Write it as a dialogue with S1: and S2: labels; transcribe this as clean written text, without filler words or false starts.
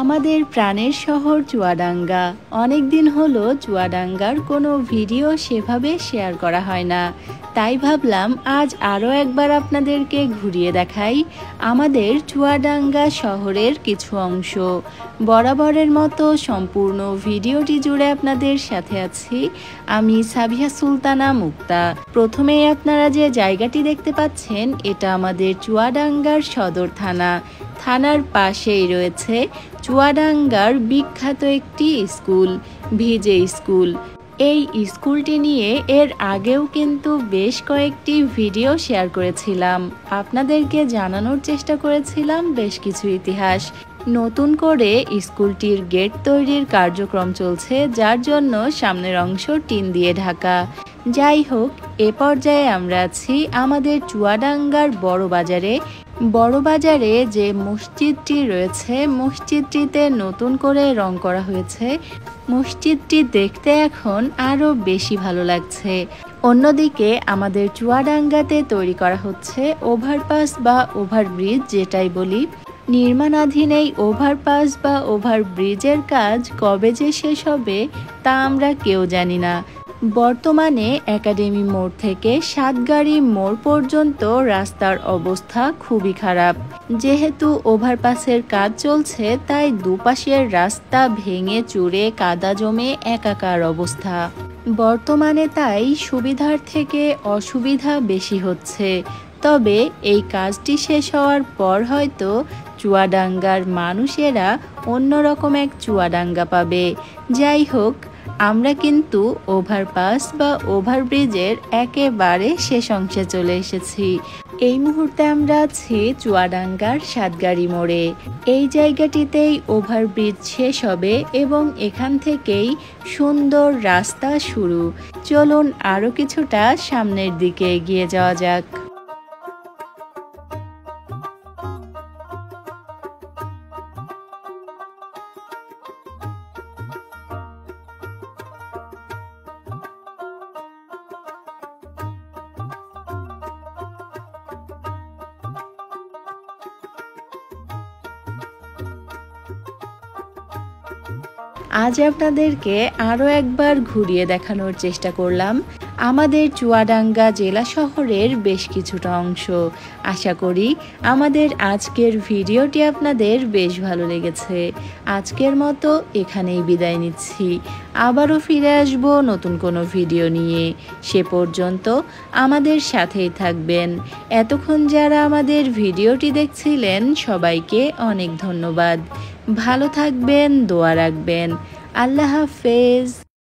S1: আমাদের প্রাণের শহর চুয়াডাঙ্গা। অনেক দিন হলো চুয়াডাঙ্গার কোনো ভিডিও সেভাবে শেয়ার করা হয় না, তাই ভাবলাম আজ আরও একবার আপনাদেরকে ঘুরিয়ে দেখাই আমাদের চুয়াডাঙ্গা শহরের কিছু অংশ। বরাবরের মতো সম্পূর্ণ ভিডিওটি জুড়ে আপনাদের সাথে আছি আমি সাবিহা সুলতানা মুক্তা। প্রথমেই আপনারা যে জায়গাটি দেখতে পাচ্ছেন এটা আমাদের চুয়াডাঙ্গার সদর থানার পাশেই রয়েছে চুয়াডাঙ্গার বিখ্যাত একটি স্কুল, ভিজে স্কুল। এই স্কুলটি নিয়ে এর আগেও কিন্তু বেশ কয়েকটি ভিডিও শেয়ার করেছিলাম, আপনাদেরকে জানানোর চেষ্টা করেছিলাম বেশ কিছু ইতিহাস। নতুন করে স্কুলটির গেট তৈরির কার্যক্রম চলছে, যার জন্য সামনের অংশ টিন দিয়ে ঢাকা। যাই হোক, এ পর্যায়ে আমরা আছি আমাদের চুয়াডাঙ্গার বড় বাজারে যে মসজিদটি রয়েছে, মসজিদটিতে নতুন করে রং করা হয়েছে। মসজিদটি দেখতে এখন আরো বেশি ভালো লাগছে। অন্যদিকে আমাদের চুয়াডাঙ্গাতে তৈরি করা হচ্ছে ওভারপাস বা ওভারব্রিজ, যেটাই বলি। নির্মাণাধীন এই ওভারপাস বা ওভারব্রিজের কাজ কবে যে শেষ হবে তা আমরা কেউ জানি না। বর্তমানে একাডেমি মোড় থেকে সাতগাড়ি মোড় পর্যন্ত রাস্তার অবস্থা খুবই খারাপ। যেহেতু ওভারপাসের কাজ চলছে, তাই দুপাশের রাস্তা ভেঙে চুরে কাদা জমে একাকার অবস্থা। বর্তমানে তাই সুবিধার থেকে অসুবিধা বেশি হচ্ছে। তবে এই কাজটি শেষ হওয়ার পর হয়তো চুয়াডাঙ্গার মানুষেরা অন্যরকম এক চুয়াডাঙ্গা পাবে। যাই হোক, আমরা কিন্তু ওভারপাস বা ওভারব্রিজের একেবারে শেষ অংশে চলে এসেছি। এই মুহূর্তে আমরা আছি চুয়াডাঙ্গার সাতগাড়ি মোড়ে। এই জায়গাটিতেই ওভারব্রিজ শেষ হবে এবং এখান থেকেই সুন্দর রাস্তা শুরু। চলুন আরো কিছুটা সামনের দিকে এগিয়ে যাওয়া যাক। আজ আপনাদেরকে আরও একবার ঘুরিয়ে দেখানোর চেষ্টা করলাম আমাদের চুয়াডাঙ্গা জেলা শহরের বেশ কিছুটা অংশ। আশা করি আমাদের আজকের ভিডিওটি আপনাদের বেশ ভালো লেগেছে। আজকের মতো এখানেই বিদায় নিচ্ছি। আবারও ফিরে আসব নতুন কোনো ভিডিও নিয়ে। সে পর্যন্ত আমাদের সাথেই থাকবেন। এতক্ষণ যারা আমাদের ভিডিওটি দেখছিলেন সবাইকে অনেক ধন্যবাদ। ভালো থাকবেন, দোয়া রাখবেন। আল্লাহ হাফেজ।